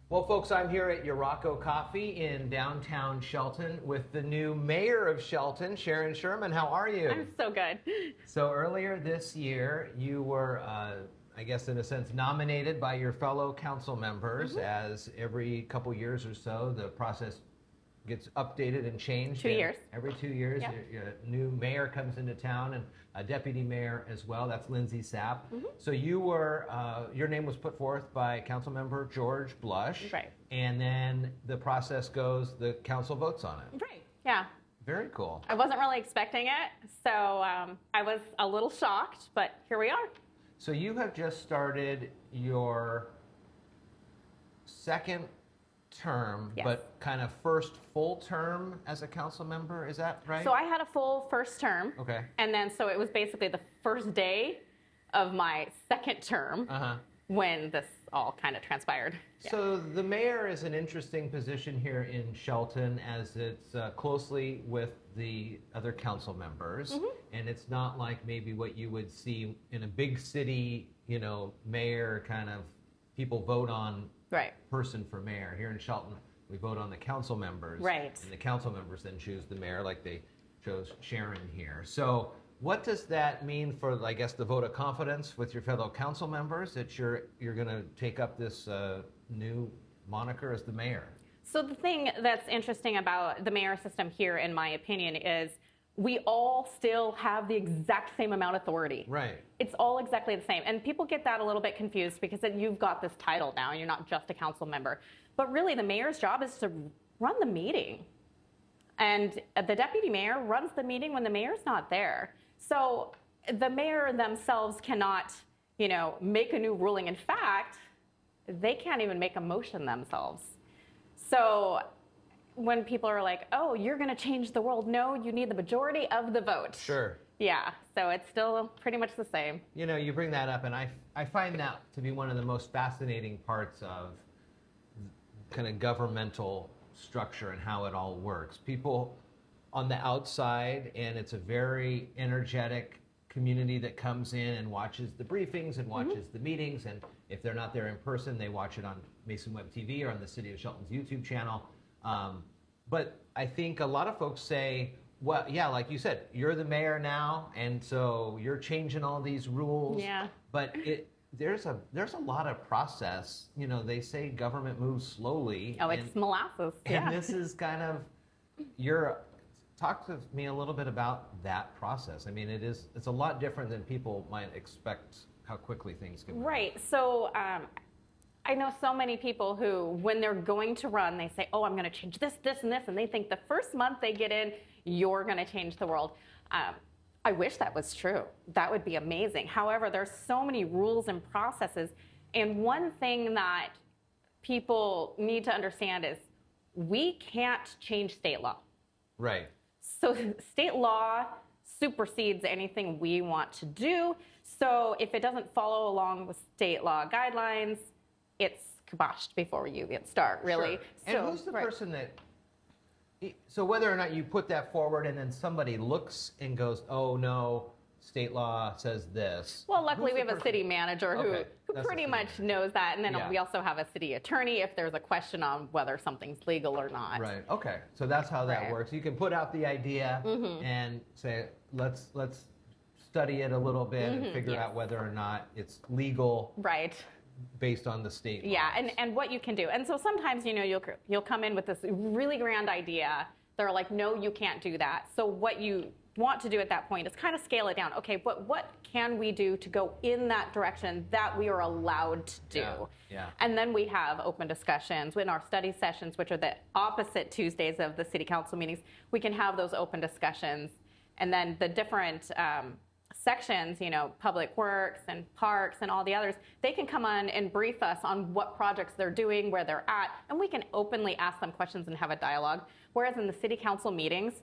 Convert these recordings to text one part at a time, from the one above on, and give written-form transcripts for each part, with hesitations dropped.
Well, folks, I'm here at Uracco Coffee in downtown Shelton with the new mayor of Shelton, Sharon Sherman. How are you? I'm so good. So earlier this year, you were, I guess in a sense, nominated by your fellow council members. As every couple years or so, the process gets updated and changed. 2 years. Every 2 years, Yep. a new mayor comes into town and a deputy mayor as well. That's Lindsay Sapp. So you were, your name was put forth by council member George Blush. Right. And then the process goes, the council votes on it. Right. Yeah. Very cool. I wasn't really expecting it, so I was a little shocked, but here we are. So you have just started your second term, Yes. but kind of first full term as a council member. Is that right? So I had a full first term. Okay. And then so it was basically the first day of my second term when this all kind of transpired. Yeah. So the mayor is an interesting position here in Shelton as it's closely with the other council members. And it's not like maybe what you would see in a big city, you know, mayor kind of people vote on Right. person for mayor. Here in Shelton, we vote on the council members. Right. And the council members then choose the mayor like they chose Sharon here. So what does that mean for, I guess, the vote of confidence with your fellow council members that you're going to take up this new moniker as the mayor? So the thing that's interesting about the mayor system here, in my opinion, is we all still have the exact same amount of authority. Right. It's all exactly the same. And people get that a little bit confused because then you've got this title now and you're not just a council member. But really, the mayor's job is to run the meeting. And the deputy mayor runs the meeting when the mayor's not there. So the mayor themselves cannot, you know, make a new ruling. In fact, they can't even make a motion themselves. So when people are like, oh, you're going to change the world. No, you need the majority of the vote. Sure. Yeah, so it's still pretty much the same. You know, you bring that up, and I find that to be one of the most fascinating parts of kind of governmental structure and how it all works. People on the outside, and it's a very energetic community that comes in and watches the briefings and watches the meetings, and if they're not there in person, they watch it on Mason Web TV or on the City of Shelton's YouTube channel. But I think a lot of folks say, well, yeah, like you said, you're the mayor now, and so you're changing all these rules. Yeah. But there's a lot of process. You know, they say government moves slowly. Oh, it's molasses. And this is kind of talk to me a little bit about that process. I mean, it's a lot different than people might expect how quickly things can move. Right. So I know so many people who, when they're going to run, they say, oh, I'm going to change this, this, and this. And they think the first month they get in, you're going to change the world. I wish that was true. That would be amazing. However, there's so many rules and processes. And one thing that people need to understand is we can't change state law. Right. So state law supersedes anything we want to do. So if it doesn't follow along with state law guidelines, it's kiboshed before you get start, really. Sure. And So, who's the person that, so whether or not you put that forward and then somebody looks and goes, oh no, state law says this. Well, luckily we Who's the have a city manager who Okay, that's pretty the much city knows that. And then Yeah. we also have a city attorney if there's a question on whether something's legal or not. Right. Okay. So that's how that Right. works. You can put out the idea and say, let's study it a little bit and figure yes. out whether or not it's legal Right. based on the state Yeah, laws. and what you can do. And so sometimes, you know, you'll come in with this really grand idea. They're like, no, you can't do that. So what you want to do at that point is kind of scale it down. Okay, but what can we do to go in that direction that we are allowed to do? Yeah. And then we have open discussions in our study sessions, which are the opposite Tuesdays of the city council meetings. We can have those open discussions. And then the different sections, you know, public works and parks and all the others, they can come on and brief us on what projects they're doing, where they're at, and we can openly ask them questions and have a dialogue. Whereas in the city council meetings,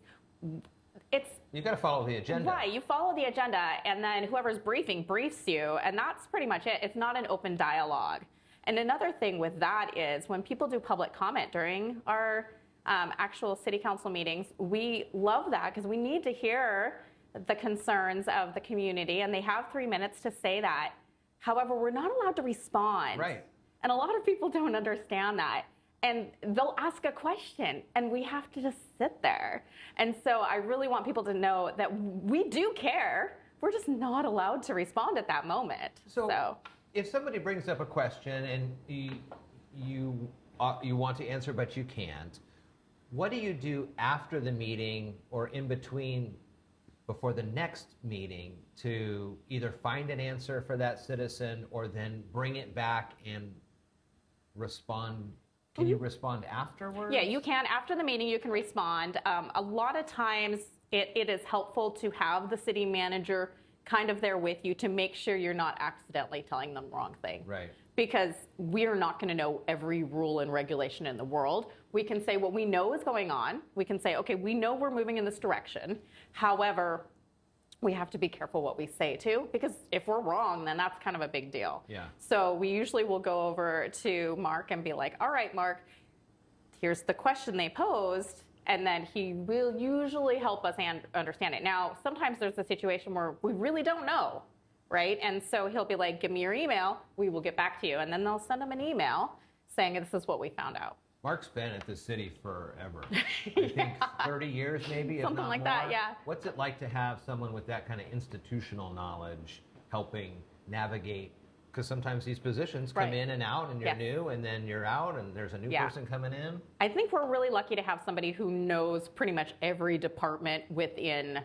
it's You've got to follow the agenda. right. You follow the agenda, and then whoever's briefing briefs you, and that's pretty much it. It's not an open dialogue. And another thing with that is when people do public comment during our actual city council meetings, we love that because we need to hear the concerns of the community, and they have 3 minutes to say that. However, we're not allowed to respond. Right. And a lot of people don't understand that. And they'll ask a question, and we have to just sit there. And so I really want people to know that we do care. We're just not allowed to respond at that moment. So if somebody brings up a question and you want to answer but you can't, what do you do after the meeting or in between before the next meeting to either find an answer for that citizen or then bring it back and respond? Can you respond afterwards? Yeah, you can. After the meeting, you can respond. A lot of times it is helpful to have the city manager kind of there with you to make sure you're not accidentally telling them the wrong thing. Right. Because we're not going to know every rule and regulation in the world. We can say what we know is going on. We can say, okay, we know we're moving in this direction. However, we have to be careful what we say too, because if we're wrong, then that's kind of a big deal. Yeah. So we usually will go over to Mark and be like, all right, Mark, here's the question they posed, and then he will usually help us understand it. Now, sometimes there's a situation where we really don't know, right? And so he'll be like, give me your email, we will get back to you. And then they'll send him an email saying, this is what we found out. Mark's been at the city forever. I think 30 years maybe, if something not like more. that, yeah. What's it like to have someone with that kind of institutional knowledge helping navigate? Because sometimes these positions come in and out and you're new and then you're out and there's a new person coming in. I think we're really lucky to have somebody who knows pretty much every department within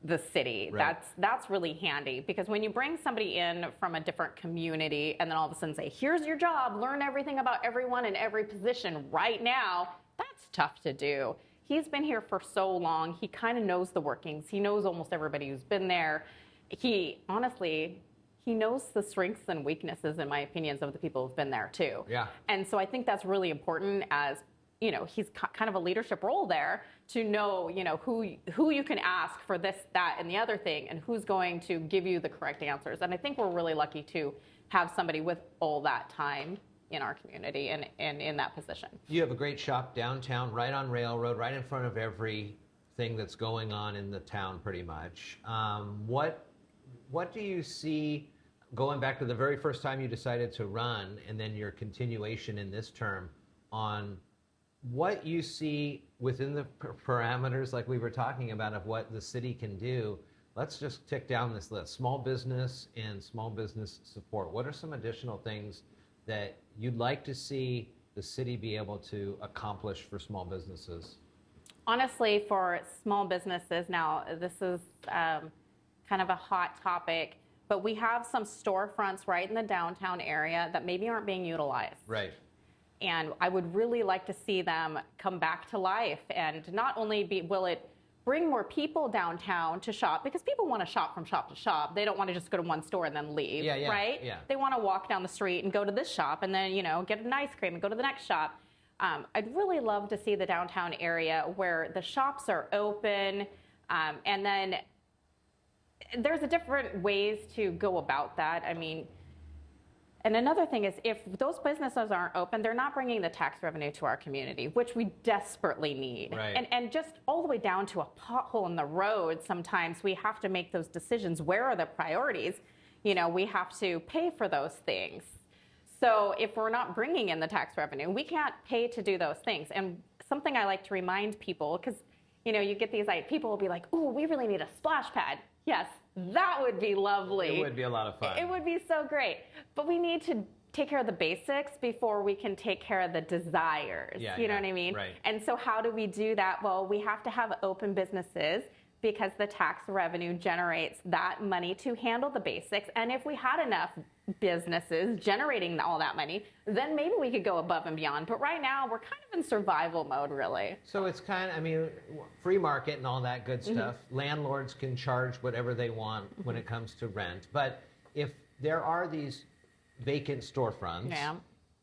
the city. Right. That's really handy, because when you bring somebody in from a different community and then all of a sudden say, here's your job, learn everything about everyone in every position right now, that's tough to do. He's been here for so long, he kind of knows the workings. He knows almost everybody who's been there. He knows the strengths and weaknesses, in my opinions, of the people who've been there too. Yeah. And so I think that's really important, as you know, he's kind of a leadership role there to know, you know, who you can ask for this, that, and the other thing, and who's going to give you the correct answers. And I think we're really lucky to have somebody with all that time in our community and in that position. You have a great shop downtown, right on Railroad, right in front of everything that's going on in the town pretty much. What do you see, going back to the very first time you decided to run and then your continuation in this term, on what you see within the parameters like we were talking about of what the city can do? Let's just tick down this list. Small business and small business support. What are some additional things that you'd like to see the city be able to accomplish for small businesses? Honestly, for small businesses now, this is kind of a hot topic, but we have some storefronts right in the downtown area that maybe aren't being utilized. Right. And I would really like to see them come back to life. And not only will it bring more people downtown to shop, because people want to shop from shop to shop. They don't want to just go to one store and then leave, right? Yeah. They want to walk down the street and go to this shop and then, you know, get an ice cream and go to the next shop. I'd really love to see the downtown area where the shops are open, and then there's a different ways to go about that. I mean, and another thing is, if those businesses aren't open, they're not bringing the tax revenue to our community, which we desperately need. Right. And just all the way down to a pothole in the road, sometimes we have to make those decisions. Where are the priorities? You know, we have to pay for those things. So if we're not bringing in the tax revenue, we can't pay to do those things. And something I like to remind people, because, you know, you get these, like, people will be like, "Ooh, we really need a splash pad." Yes, that would be lovely. It would be a lot of fun. It would be so great. But we need to take care of the basics before we can take care of the desires. You know what I mean? Right. And so how do we do that? Well, we have to have open businesses, because the tax revenue generates that money to handle the basics. And if we had enough businesses generating all that money, then maybe we could go above and beyond. But right now, we're kind of in survival mode, really. So it's kind of, I mean, free market and all that good stuff. Landlords can charge whatever they want when it comes to rent. But if there are these vacant storefronts,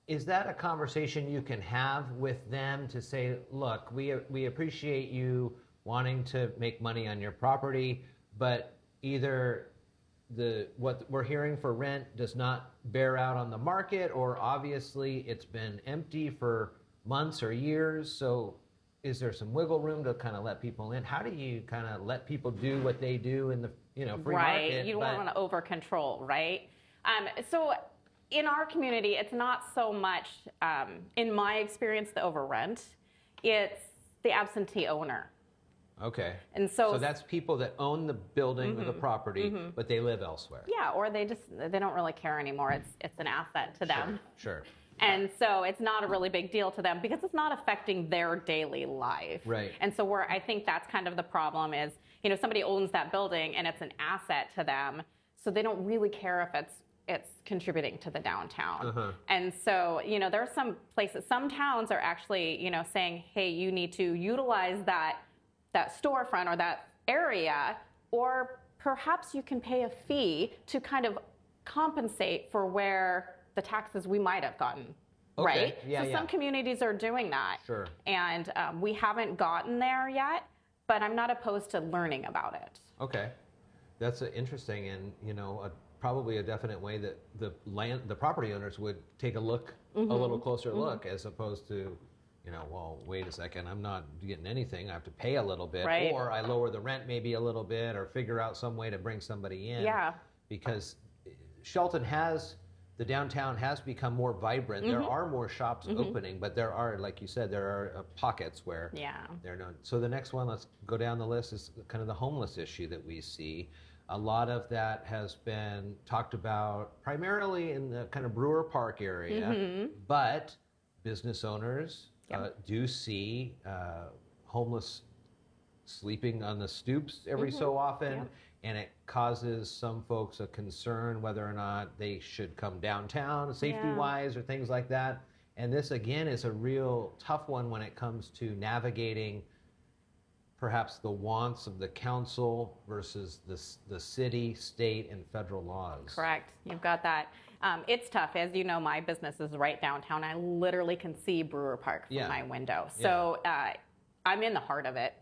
is that a conversation you can have with them to say, look, we appreciate you wanting to make money on your property, but either what we're hearing for rent does not bear out on the market, or obviously it's been empty for months or years. So is there some wiggle room to kind of let people in? How do you kind of let people do what they do in the free market? Right, you don't want to over control, right? So in our community, it's not so much, in my experience, the overrent. It's the absentee owner. Okay. And so that's people that own the building or the property, but they live elsewhere. Yeah, or they don't really care anymore. It's an asset to them. Sure. And so it's not a really big deal to them because it's not affecting their daily life. Right. And so I think that's kind of the problem is, somebody owns that building and it's an asset to them, so they don't really care if it's contributing to the downtown. And so, there are some places, some towns are actually, saying, hey, you need to utilize that storefront or that area, or perhaps you can pay a fee to kind of compensate for where the taxes we might have gotten, right? Yeah, so some communities are doing that. Sure. And we haven't gotten there yet, but I'm not opposed to learning about it. Okay. That's interesting, and probably a definite way that the property owners would take a look, a little closer look, as opposed to, well, wait a second, I'm not getting anything. I have to pay a little bit, right. Or I lower the rent maybe a little bit, or figure out some way to bring somebody in. Yeah. Because the downtown has become more vibrant. There are more shops opening, but there are, like you said, there are pockets where they're not. So the next one, let's go down the list, is kind of the homeless issue that we see. A lot of that has been talked about primarily in the kind of Brewer Park area, but business owners do see homeless sleeping on the stoops every so often, and it causes some folks a concern whether or not they should come downtown safety-wise or things like that. And this, again, is a real tough one when it comes to navigating perhaps the wants of the council versus the city, state, and federal laws. Correct. You've got that. It's tough. As you know, my business is right downtown. I literally can see Brewer Park from my window. So I'm in the heart of it.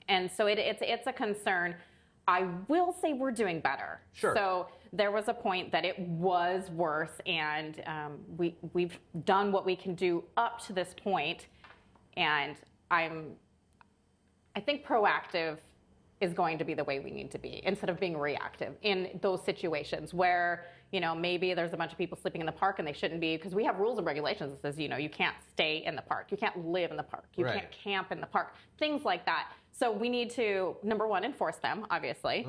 And so it's a concern. I will say we're doing better. Sure. So there was a point that it was worse, and we've done what we can do up to this point. And I think proactive is going to be the way we need to be, instead of being reactive in those situations where, maybe there's a bunch of people sleeping in the park and they shouldn't be, because we have rules and regulations that says, you can't stay in the park. You can't live in the park. You can't camp in the park, things like that. So we need to, number one, enforce them, obviously.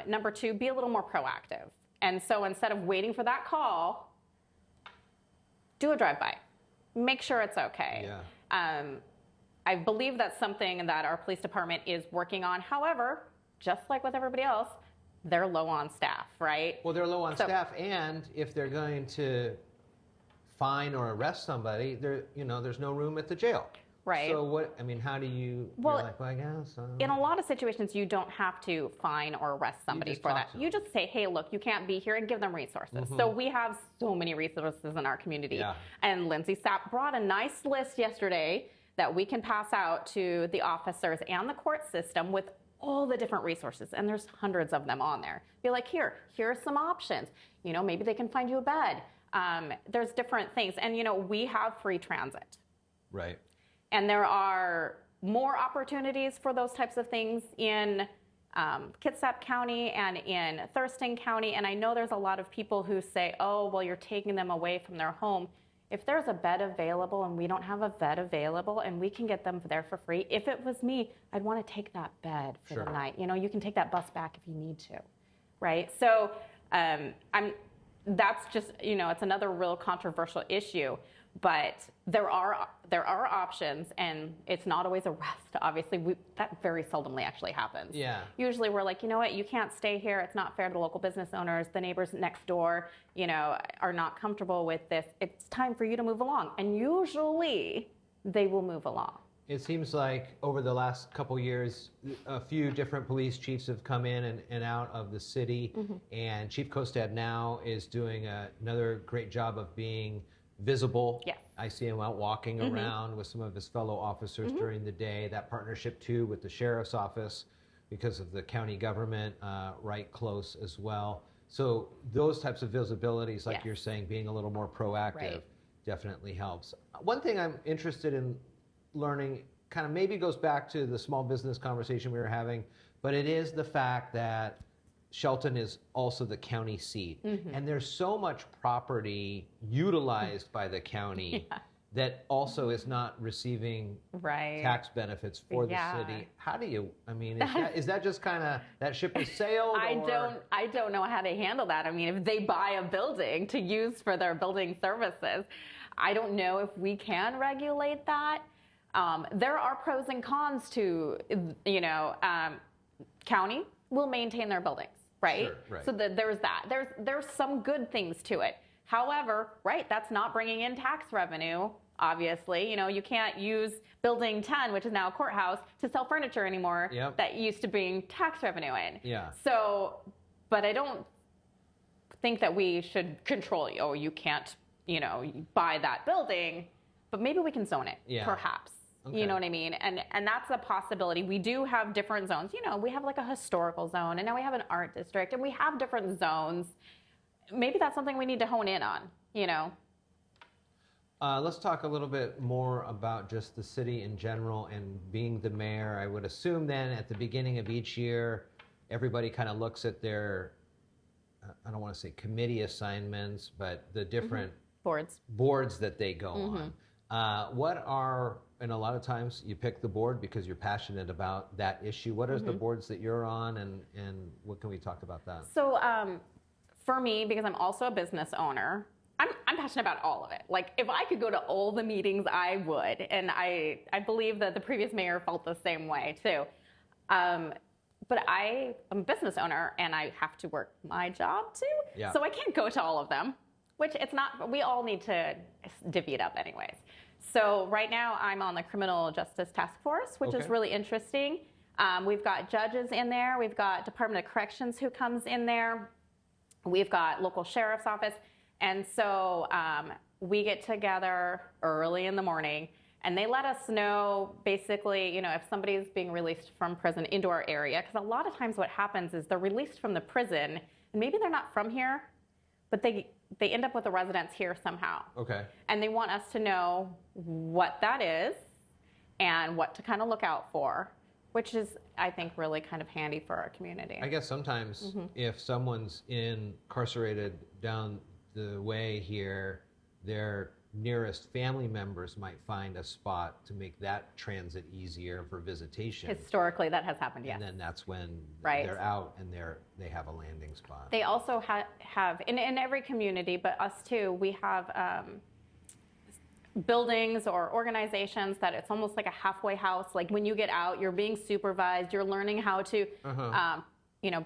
Number two, be a little more proactive. And so instead of waiting for that call, do a drive-by. Make sure it's okay. I believe that's something that our police department is working on. However, just like with everybody else, they're low on staff, right? Well, they're low on staff, and if they're going to fine or arrest somebody, there's no room at the jail. Right. So how do you, well, you're like, well, I guess. In a lot of situations, you don't have to fine or arrest somebody for that. You just say, hey, look, you can't be here, and give them resources. So we have so many resources in our community. And Lindsay Sapp brought a nice list yesterday that we can pass out to the officers and the court system with all the different resources. And there's hundreds of them on there. Be like, here's some options. Maybe they can find you a bed. There's different things. And, we have free transit. Right. And there are more opportunities for those types of things in Kitsap County and in Thurston County. And I know there's a lot of people who say, oh, well, you're taking them away from their home. If there's a bed available and we don't have a bed available and we can get them there for free, if it was me, I'd want to take that bed for the night. You can take that bus back if you need to, right? So that's just, it's another real controversial issue. But there are options, and it's not always arrest. Obviously, that very seldomly actually happens. Usually, we're like, you know what, you can't stay here. It's not fair to the local business owners. The neighbors next door, are not comfortable with this. It's time for you to move along, and usually they will move along. It seems like over the last couple years, a few different police chiefs have come in and out of the city, and Chief Kostad now is doing another great job of being visible. I see him out walking around with some of his fellow officers during the day. That partnership too with the sheriff's office, because of the county government, right close as well. So those types of visibilities, like you're saying, being a little more proactive definitely helps. One thing I'm interested in learning, kind of maybe goes back to the small business conversation we were having, but it is the fact that Shelton is also the county seat, and there's so much property utilized by the county that also is not receiving tax benefits for the city. How do you? I mean, is that just kind of that ship has sailed? I don't know how they handle that. I mean, if they buy a building to use for their building services, I don't know if we can regulate that. There are pros and cons to, county will maintain their buildings. Right? Sure, right. So there's that. There's some good things to it. However, that's not bringing in tax revenue, obviously. You can't use Building 10, which is now a courthouse, to sell furniture anymore. Yep. That used to bring tax revenue in. Yeah. So, but I don't think that we should control, you can't, buy that building, but maybe we can zone it, perhaps. Okay. You know what I mean? And that's a possibility. We do have different zones. We have like a historical zone, and now we have an art district, and we have different zones. Maybe that's something we need to hone in on, Let's talk a little bit more about just the city in general and being the mayor. I would assume then at the beginning of each year, everybody kind of looks at their, I don't want to say committee assignments, but the different boards that they go on. And a lot of times you pick the board because you're passionate about that issue. What are the boards that you're on, and what can we talk about that? So for me, because I'm also a business owner, I'm passionate about all of it. Like, if I could go to all the meetings, I would. And I believe that the previous mayor felt the same way too. But I am a business owner, and I have to work my job too. Yeah. So I can't go to all of them, which it's not, we all need to divvy it up anyways. So right now I'm on the Criminal Justice Task Force, which is really interesting. We've got judges in there. We've got Department of Corrections who comes in there. We've got local sheriff's office. And so we get together early in the morning, and they let us know basically, if somebody's being released from prison into our area. Because a lot of times what happens is they're released from the prison, and maybe they're not from here, but they end up with a residence here somehow. Okay. And they want us to know what that is and what to kind of look out for, which is, I think, really kind of handy for our community. I guess sometimes if someone's incarcerated down the way here, their nearest family members might find a spot to make that transit easier for visitation. Historically, that has happened, yes. And then that's when they're out and they have a landing spot. They also have in every community, but us too, we have buildings or organizations that it's almost like a halfway house. Like, when you get out, you're being supervised, you're learning how to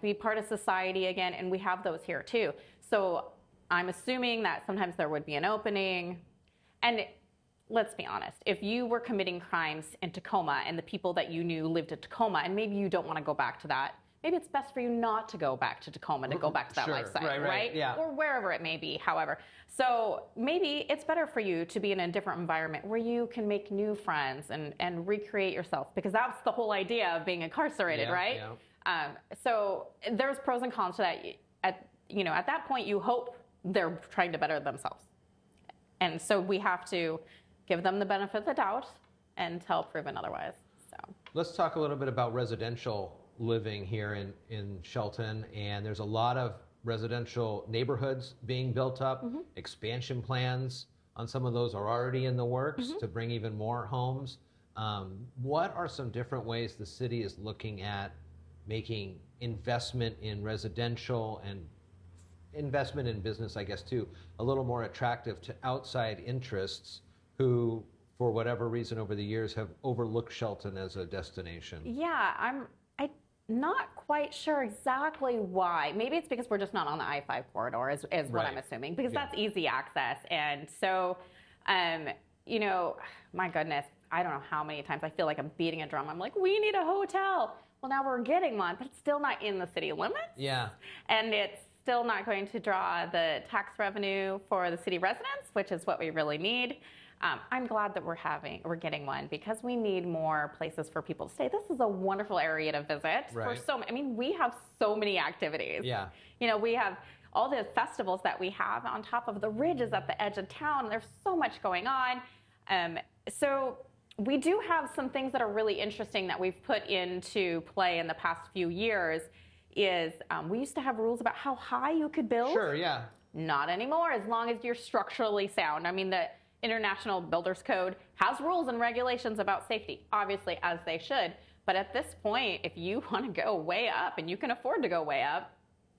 be part of society again, and we have those here too. So I'm assuming that sometimes there would be an opening. And let's be honest, if you were committing crimes in Tacoma and the people that you knew lived in Tacoma, and maybe you don't want to go back to that, maybe it's best for you not to go back to Tacoma, to go back to that lifestyle, right? Yeah. Or wherever it may be, however. So maybe it's better for you to be in a different environment where you can make new friends and recreate yourself, because that's the whole idea of being incarcerated, right? Yeah. So there's pros and cons to that. At that point, you hope they're trying to better themselves. And so we have to give them the benefit of the doubt until proven otherwise. So let's talk a little bit about residential living here in Shelton. And there's a lot of residential neighborhoods being built up. Expansion plans on some of those are already in the works to bring even more homes. What are some different ways the city is looking at making investment in residential and investment in business, I guess, too, a little more attractive to outside interests who, for whatever reason over the years, have overlooked Shelton as a destination? Yeah, I'm not quite sure exactly why. Maybe it's because we're just not on the I-5 corridor, is what I'm assuming, because that's easy access. And so, my goodness, I don't know how many times I feel like I'm beating a drum. I'm like, we need a hotel. Well, now we're getting one, but it's still not in the city limits. Yeah. And it's still not going to draw the tax revenue for the city residents, which is what we really need. I'm glad that we're getting one, because we need more places for people to stay. This is a wonderful area to visit. Right. We have so many activities. Yeah. We have all the festivals that we have on top of the ridges at the edge of town. There's so much going on. So we do have some things that are really interesting that we've put into play in the past few years. is we used to have rules about how high you could build. Sure, yeah. Not anymore, as long as you're structurally sound. I mean, the International Builders Code has rules and regulations about safety, obviously, as they should. But at this point, if you want to go way up and you can afford to go way up,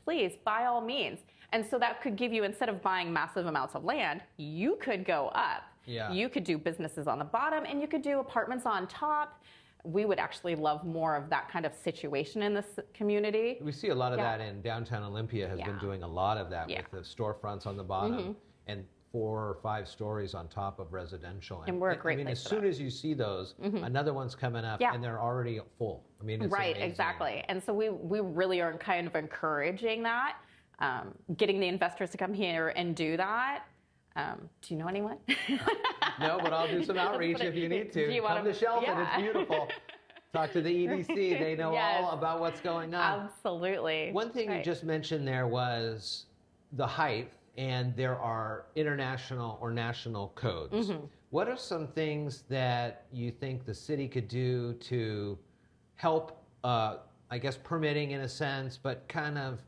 please, by all means. And so that could give you, instead of buying massive amounts of land, you could go up. Yeah. You could do businesses on the bottom and you could do apartments on top. We would actually love more of that kind of situation in this community. We see a lot of that in downtown Olympia has been doing a lot of that with the storefronts on the bottom and 4 or 5 stories on top of residential. And we're a great place as soon as you see those, another one's coming up and they're already full. I mean, it's right, amazing. exactly. And so we really are kind of encouraging that, getting the investors to come here and do that. Do you know anyone? No, but I'll do some outreach if you need to. Come to Shelton, it's beautiful. Talk to the EDC. They know all about what's going on. Absolutely. One thing you just mentioned there was the height, and there are international or national codes. What are some things that you think the city could do to help, I guess, permitting in a sense, but kind of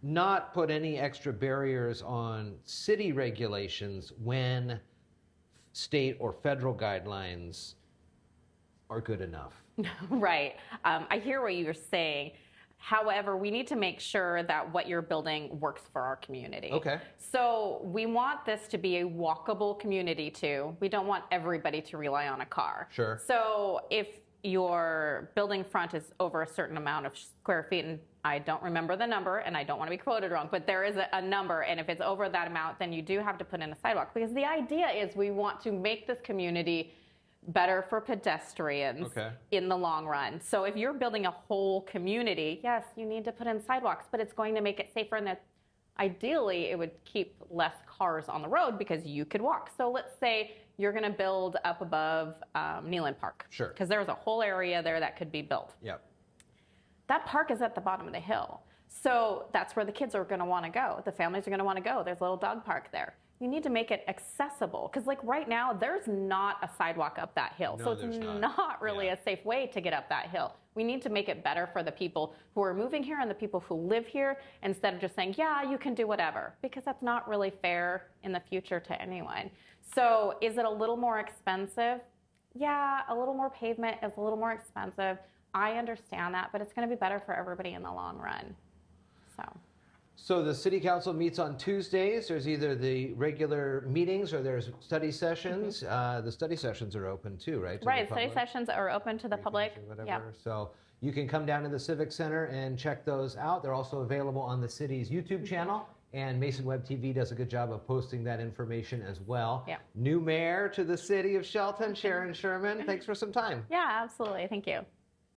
not put any extra barriers on city regulations when state or federal guidelines are good enough? Right. I hear what you're saying. However, we need to make sure that what you're building works for our community. Okay. So we want this to be a walkable community too. We don't want everybody to rely on a car. Sure. So if your building front is over a certain amount of square feet, and I don't remember the number, and I don't want to be quoted wrong, but there is a number, and if it's over that amount, then you do have to put in a sidewalk, because the idea is we want to make this community better for pedestrians in the long run. So if you're building a whole community, yes, you need to put in sidewalks, but it's going to make it safer, and that ideally it would keep less cars on the road because you could walk. So let's say you're going to build up above Neyland Park. Sure. Because there's a whole area there that could be built. Yep. That park is at the bottom of the hill. So that's where the kids are going to want to go. The families are going to want to go. There's a little dog park there. You need to make it accessible, because like right now, there's not a sidewalk up that hill. No, so it's not really a safe way to get up that hill. We need to make it better for the people who are moving here and the people who live here, instead of just saying, yeah, you can do whatever, because that's not really fair in the future to anyone. So is it a little more expensive? Yeah, a little more pavement is a little more expensive. I understand that, but it's going to be better for everybody in the long run. So the city council meets on Tuesdays. There's either the regular meetings or there's study sessions. The study sessions are open too, right? Right, study sessions are open to the public. Yeah. So you can come down to the Civic Center and check those out. They're also available on the city's YouTube channel, and Mason Web TV does a good job of posting that information as well. Yeah. New mayor to the city of Shelton, Sharon Sherman. Thanks for some time. Yeah, absolutely. Thank you.